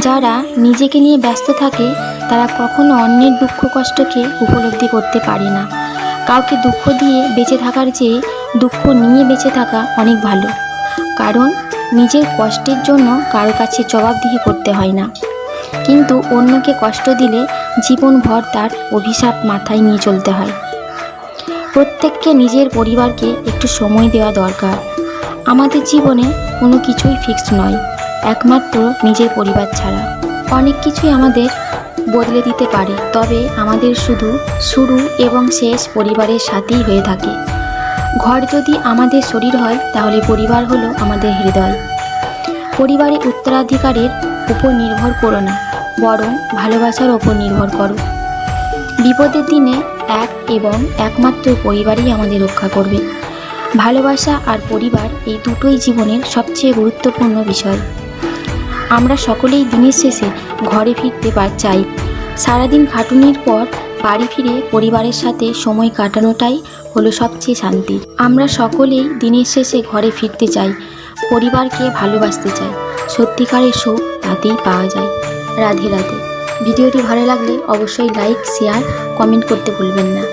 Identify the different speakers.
Speaker 1: যারা নিজেকে নিয়ে ব্যস্ত থাকে তারা কখনো অন্যের দুঃখ কষ্টকে উপলব্ধি করতে পারে না। কাউকে দুঃখ দিয়ে বেঁচে থাকার চেয়ে দুঃখ নিয়ে বেঁচে থাকা অনেক ভালো, কারণ নিজের কষ্টের জন্য কারো কাছে জবাবদিহি করতে হয় না। কিন্তু অন্যকে কষ্ট দিলে জীবনভর তার অভিশাপ মাথায় নিয়ে চলতে হয়। প্রত্যেককে নিজের পরিবারকে একটু সময় দেওয়া দরকার। আমাদের জীবনে কোনো কিছুই ফিক্সড নয়, একমাত্র নিজের পরিবার ছাড়া। অনেক কিছুই আমাদের বদলে দিতে পারে, তবে আমাদের শুরু এবং শেষ পরিবারের সাথেই হয়ে থাকে। ঘর যদি আমাদের শরীর হয়, তাহলে পরিবার হলো আমাদের হৃদয়। পরিবারের উত্তরাধিকারের উপর নির্ভর করো না, বরং ভালোবাসার ওপর নির্ভর করো। বিপদের দিনে এক এবং একমাত্র পরিবারই আমাদের রক্ষা করবে। ভালোবাসা আর পরিবার এই দুটোই জীবনের সবচেয়ে গুরুত্বপূর্ণ বিষয়। আমরা সকলেই দিনের শেষে ঘরে ফিরতে চাই। সারাদিন খাটুনির পর বাড়ি ফিরে পরিবারের সাথে সময় কাটানোটাই হলো সবচেয়ে শান্তি। আমরা সকলেই দিনের শেষে ঘরে ফিরতে চাই, পরিবারকে ভালোবাসতে চাই। সত্যিকারের সুখ তাতেই পাওয়া যায়। রাধে রাধে। ভিডিওটি ভালো লাগলে অবশ্যই লাইক, শেয়ার, কমেন্ট করতে ভুলবেন না।